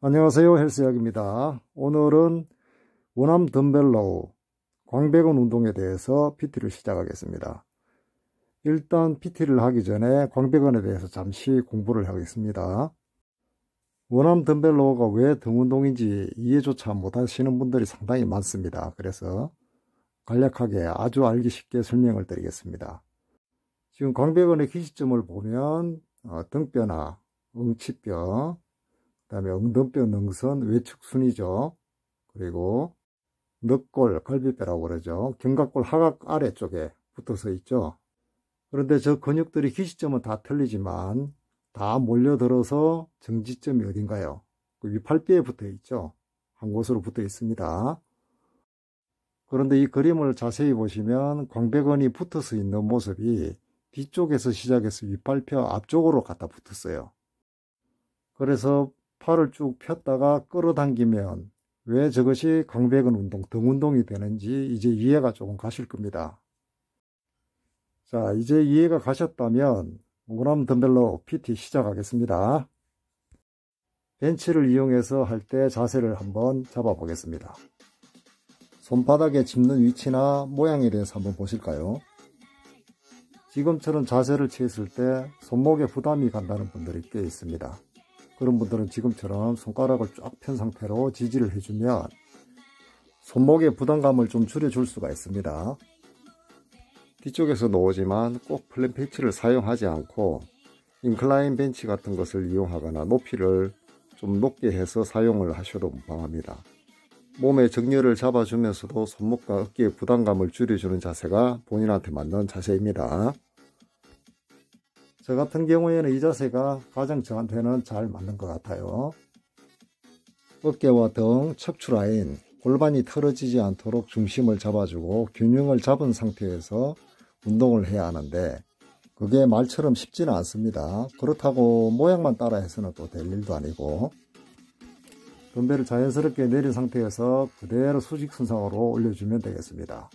안녕하세요, 헬스약입니다. 오늘은 원암 덤벨로우 광배근 운동에 대해서 PT를 시작하겠습니다. 일단 PT를 하기 전에 광배근에 대해서 잠시 공부를 하겠습니다. 원암 덤벨로우가 왜 등 운동인지 이해조차 못하시는 분들이 상당히 많습니다. 그래서 간략하게 아주 알기 쉽게 설명을 드리겠습니다. 지금 광배근의 기시점을 보면 등뼈나 응치뼈, 그 다음에 엉덩뼈 능선 외측순이죠. 그리고 늑골, 갈비뼈라고 그러죠. 견갑골 하각 아래쪽에 붙어서 있죠. 그런데 저 근육들이 기시점은 다 틀리지만 다 몰려들어서 정지점이 어딘가요? 그 위팔뼈에 붙어 있죠. 한 곳으로 붙어 있습니다. 그런데 이 그림을 자세히 보시면 광배근이 붙어서 있는 모습이 뒤쪽에서 시작해서 위팔뼈 앞쪽으로 갖다 붙었어요. 그래서 팔을 쭉 폈다가 끌어당기면 왜 저것이 광배근 운동, 등 운동이 되는지 이제 이해가 조금 가실 겁니다. 자, 이제 이해가 가셨다면 원암 덤벨로 PT 시작하겠습니다. 벤치를 이용해서 할 때 자세를 한번 잡아 보겠습니다. 손바닥에 짚는 위치나 모양에 대해서 한번 보실까요? 지금처럼 자세를 취했을 때 손목에 부담이 간다는 분들이 꽤 있습니다. 그런 분들은 지금처럼 손가락을 쫙 편 상태로 지지를 해주면 손목의 부담감을 좀 줄여줄 수가 있습니다. 뒤쪽에서 놓지만 꼭 플랫 벤치를 사용하지 않고 인클라인 벤치 같은 것을 이용하거나 높이를 좀 높게 해서 사용을 하셔도 무방합니다. 몸의 정렬을 잡아주면서도 손목과 어깨의 부담감을 줄여주는 자세가 본인한테 맞는 자세입니다. 저 같은 경우에는 이 자세가 가장 저한테는 잘 맞는 것 같아요. 어깨와 등, 척추 라인, 골반이 틀어지지 않도록 중심을 잡아주고 균형을 잡은 상태에서 운동을 해야 하는데 그게 말처럼 쉽지는 않습니다. 그렇다고 모양만 따라 해서는 또 될 일도 아니고 덤벨을 자연스럽게 내린 상태에서 그대로 수직선상으로 올려주면 되겠습니다.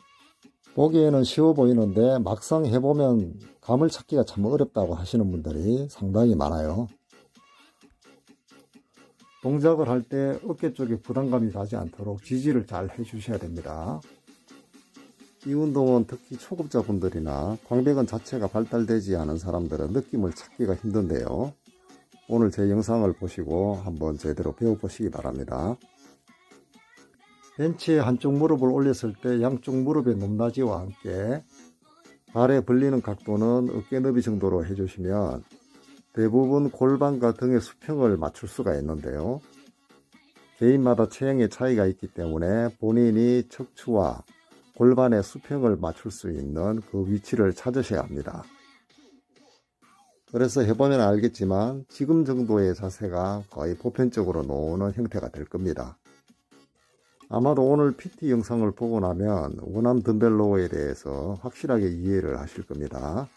보기에는 쉬워 보이는데 막상 해보면 감을 찾기가 참 어렵다고 하시는 분들이 상당히 많아요. 동작을 할 때 어깨 쪽에 부담감이 가지 않도록 지지를 잘 해주셔야 됩니다. 이 운동은 특히 초급자분들이나 광배근 자체가 발달되지 않은 사람들은 느낌을 찾기가 힘든데요. 오늘 제 영상을 보시고 한번 제대로 배워보시기 바랍니다. 벤치에 한쪽 무릎을 올렸을 때 양쪽 무릎의 높낮이와 함께 발에 벌리는 각도는 어깨 너비 정도로 해주시면 대부분 골반과 등의 수평을 맞출 수가 있는데요. 개인마다 체형의 차이가 있기 때문에 본인이 척추와 골반의 수평을 맞출 수 있는 그 위치를 찾으셔야 합니다. 그래서 해보면 알겠지만 지금 정도의 자세가 거의 보편적으로 나오는 형태가 될 겁니다. 아마도 오늘 PT 영상을 보고 나면 원암 덤벨로우에 대해서 확실하게 이해를 하실 겁니다.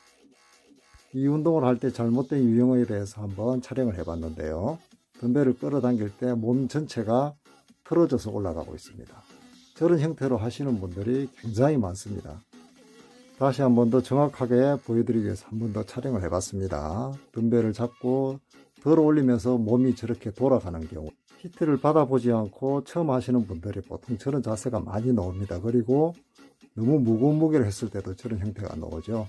이 운동을 할 때 잘못된 유형에 대해서 한번 촬영을 해봤는데요. 덤벨을 끌어당길 때 몸 전체가 틀어져서 올라가고 있습니다. 저런 형태로 하시는 분들이 굉장히 많습니다. 다시 한 번 더 정확하게 보여드리기 위해서 한 번 더 촬영을 해봤습니다. 덤벨을 잡고 들어 올리면서 몸이 저렇게 돌아가는 경우 PT를 받아보지 않고 처음 하시는 분들이 보통 저런 자세가 많이 나옵니다. 그리고 너무 무거운 무게를 했을 때도 저런 형태가 나오죠.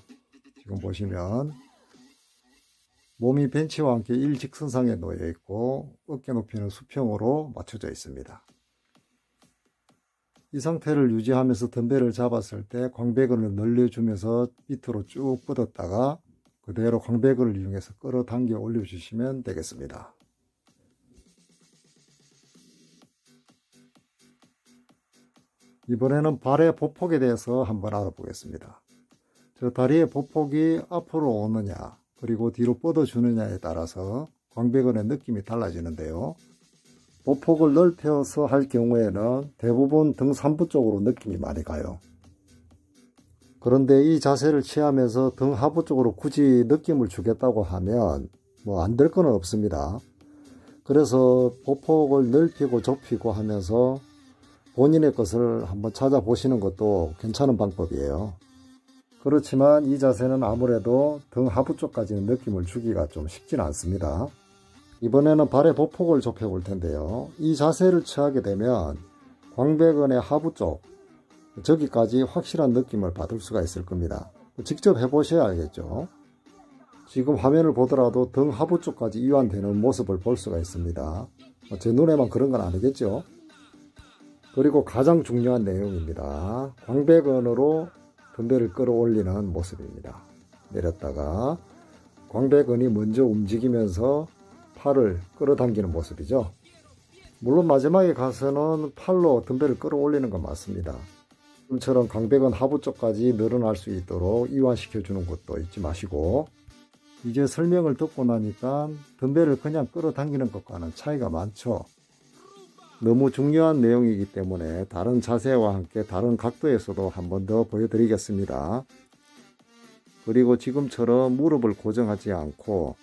지금 보시면 몸이 벤치와 함께 일직선상에 놓여 있고 어깨 높이는 수평으로 맞춰져 있습니다. 이 상태를 유지하면서 덤벨을 잡았을 때 광배근을 늘려주면서 밑으로 쭉 뻗었다가 그대로 광배근을 이용해서 끌어당겨 올려주시면 되겠습니다. 이번에는 발의 보폭에 대해서 한번 알아보겠습니다. 저 다리의 보폭이 앞으로 오느냐 그리고 뒤로 뻗어주느냐에 따라서 광배근의 느낌이 달라지는데요. 보폭을 넓혀서 할 경우에는 대부분 등 삼부 쪽으로 느낌이 많이 가요. 그런데 이 자세를 취하면서 등 하부 쪽으로 굳이 느낌을 주겠다고 하면 뭐 안 될 건 없습니다. 그래서 보폭을 넓히고 좁히고 하면서 본인의 것을 한번 찾아보시는 것도 괜찮은 방법이에요. 그렇지만 이 자세는 아무래도 등 하부 쪽까지는 느낌을 주기가 좀 쉽지는 않습니다. 이번에는 발의 보폭을 좁혀 볼 텐데요. 이 자세를 취하게 되면 광배근의 하부 쪽, 저기까지 확실한 느낌을 받을 수가 있을 겁니다. 직접 해보셔야 알겠죠. 지금 화면을 보더라도 등 하부 쪽까지 이완되는 모습을 볼 수가 있습니다. 제 눈에만 그런 건 아니겠죠. 그리고 가장 중요한 내용입니다. 광배근으로 덤벨을 끌어올리는 모습입니다. 내렸다가 광배근이 먼저 움직이면서 팔을 끌어당기는 모습이죠. 물론 마지막에 가서는 팔로 덤벨을 끌어올리는 건 맞습니다. 지금처럼 광배근 하부 쪽까지 늘어날 수 있도록 이완시켜 주는 것도 잊지 마시고, 이제 설명을 듣고 나니까 덤벨을 그냥 끌어당기는 것과는 차이가 많죠. 너무 중요한 내용이기 때문에 다른 자세와 함께 다른 각도에서도 한 번 더 보여드리겠습니다. 그리고 지금처럼 무릎을 고정하지 않고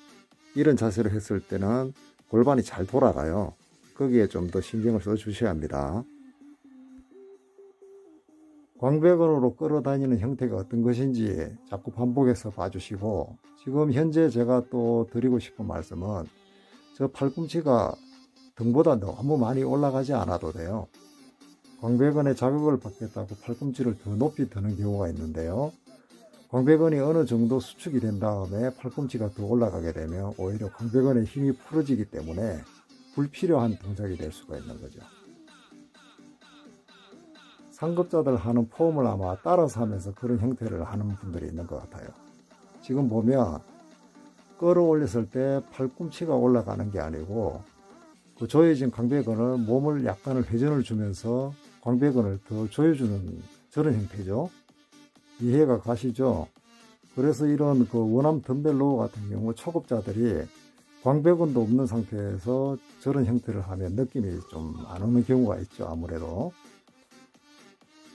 이런 자세를 했을 때는 골반이 잘 돌아가요. 거기에 좀 더 신경을 써 주셔야 합니다. 광배근으로 끌어다니는 형태가 어떤 것인지 자꾸 반복해서 봐주시고, 지금 현재 제가 또 드리고 싶은 말씀은 저 팔꿈치가 등보다 너무 많이 올라가지 않아도 돼요. 광배근에 자극을 받겠다고 팔꿈치를 더 높이 드는 경우가 있는데요. 광배근이 어느 정도 수축이 된 다음에 팔꿈치가 더 올라가게 되면 오히려 광배근의 힘이 풀어지기 때문에 불필요한 동작이 될 수가 있는 거죠. 상급자들 하는 폼을 아마 따라서 하면서 그런 형태를 하는 분들이 있는 것 같아요. 지금 보면 끌어올렸을 때 팔꿈치가 올라가는 게 아니고 그 조여진 광배근을 몸을 약간을 회전을 주면서 광배근을 더 조여주는 저런 형태죠. 이해가 가시죠? 그래서 이런 그 원암 덤벨 로우 같은 경우 초급자들이 광배근도 없는 상태에서 저런 형태를 하면 느낌이 좀 안 오는 경우가 있죠. 아무래도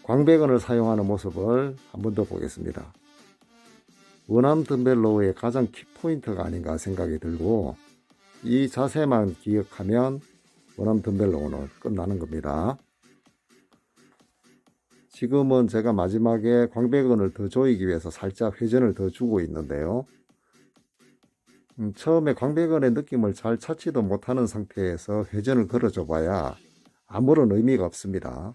광배근을 사용하는 모습을 한 번 더 보겠습니다. 원암 덤벨 로우의 가장 키포인트가 아닌가 생각이 들고, 이 자세만 기억하면 원암 덤벨 로우는 끝나는 겁니다. 지금은 제가 마지막에 광배근을 더 조이기 위해서 살짝 회전을 더 주고 있는데요. 처음에 광배근의 느낌을 잘 찾지도 못하는 상태에서 회전을 걸어줘 봐야 아무런 의미가 없습니다.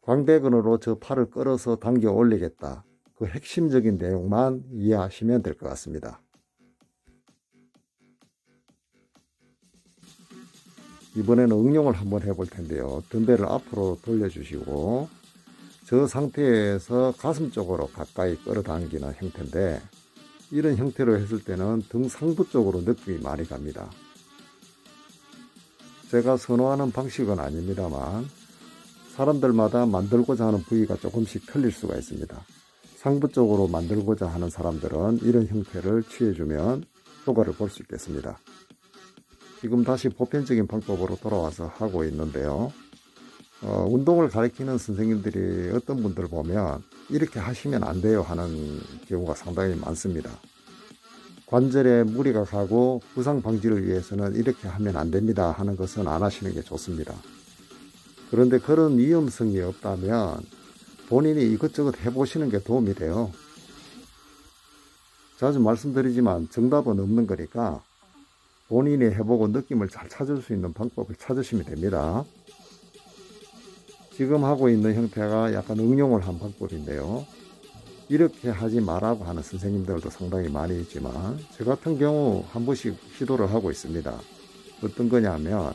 광배근으로 저 팔을 끌어서 당겨 올리겠다, 그 핵심적인 내용만 이해하시면 될 것 같습니다. 이번에는 응용을 한번 해볼 텐데요. 덤벨을 앞으로 돌려주시고 저 상태에서 가슴 쪽으로 가까이 끌어당기는 형태인데, 이런 형태로 했을 때는 등 상부 쪽으로 느낌이 많이 갑니다. 제가 선호하는 방식은 아닙니다만 사람들마다 만들고자 하는 부위가 조금씩 틀릴 수가 있습니다. 상부 쪽으로 만들고자 하는 사람들은 이런 형태를 취해주면 효과를 볼 수 있겠습니다. 지금 다시 보편적인 방법으로 돌아와서 하고 있는데요. 운동을 가르치는 선생님들이 어떤 분들 보면 이렇게 하시면 안 돼요 하는 경우가 상당히 많습니다. 관절에 무리가 가고 부상 방지를 위해서는 이렇게 하면 안 됩니다 하는 것은 안 하시는 게 좋습니다. 그런데 그런 위험성이 없다면 본인이 이것저것 해보시는 게 도움이 돼요. 자주 말씀드리지만 정답은 없는 거니까 본인이 해보고 느낌을 잘 찾을 수 있는 방법을 찾으시면 됩니다. 지금 하고 있는 형태가 약간 응용을 한 방법인데요. 이렇게 하지 말라고 하는 선생님들도 상당히 많이 있지만 저 같은 경우 한 번씩 시도를 하고 있습니다. 어떤 거냐면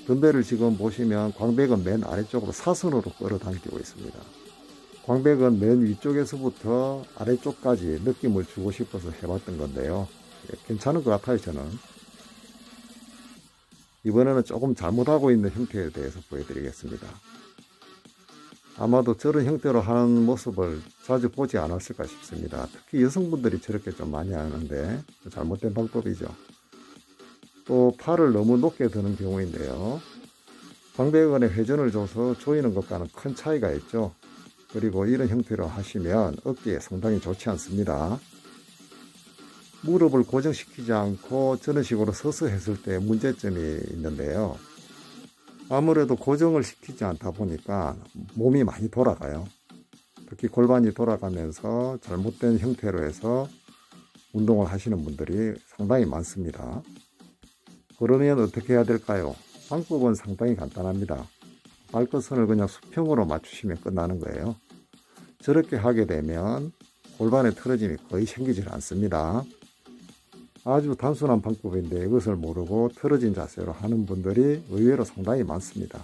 덤벨을 지금 보시면 광배근 맨 아래쪽으로 사선으로 끌어당기고 있습니다. 광배근 맨 위쪽에서부터 아래쪽까지 느낌을 주고 싶어서 해봤던 건데요. 괜찮은 것 같아요. 저는 이번에는 조금 잘못하고 있는 형태에 대해서 보여드리겠습니다. 아마도 저런 형태로 하는 모습을 자주 보지 않았을까 싶습니다. 특히 여성분들이 저렇게 좀 많이 하는데 잘못된 방법이죠. 또 팔을 너무 높게 드는 경우인데요. 광배근에 회전을 줘서 조이는 것과는 큰 차이가 있죠. 그리고 이런 형태로 하시면 어깨에 상당히 좋지 않습니다. 무릎을 고정시키지 않고 저런 식으로 서서 했을 때 문제점이 있는데요. 아무래도 고정을 시키지 않다 보니까 몸이 많이 돌아가요. 특히 골반이 돌아가면서 잘못된 형태로 해서 운동을 하시는 분들이 상당히 많습니다. 그러면 어떻게 해야 될까요? 방법은 상당히 간단합니다. 발끝선을 그냥 수평으로 맞추시면 끝나는 거예요. 저렇게 하게 되면 골반의 틀어짐이 거의 생기질 않습니다. 아주 단순한 방법인데 이것을 모르고 틀어진 자세로 하는 분들이 의외로 상당히 많습니다.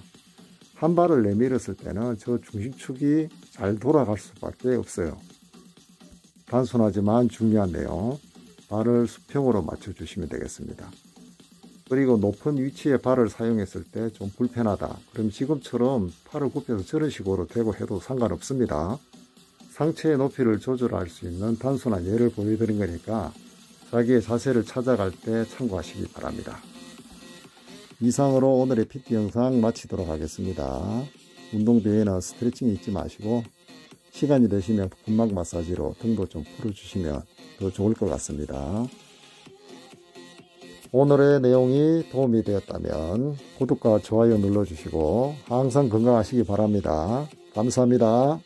한 발을 내밀었을 때는 저 중심축이 잘 돌아갈 수밖에 없어요. 단순하지만 중요한데요. 발을 수평으로 맞춰주시면 되겠습니다. 그리고 높은 위치에 발을 사용했을 때 좀 불편하다. 그럼 지금처럼 팔을 굽혀서 저런 식으로 대고 해도 상관없습니다. 상체의 높이를 조절할 수 있는 단순한 예를 보여드린 거니까 자기의 자세를 찾아갈 때 참고하시기 바랍니다. 이상으로 오늘의 PT 영상 마치도록 하겠습니다. 운동 뒤에는 스트레칭 잊지 마시고 시간이 되시면 근막 마사지로 등도 좀 풀어주시면 더 좋을 것 같습니다. 오늘의 내용이 도움이 되었다면 구독과 좋아요 눌러주시고 항상 건강하시기 바랍니다. 감사합니다.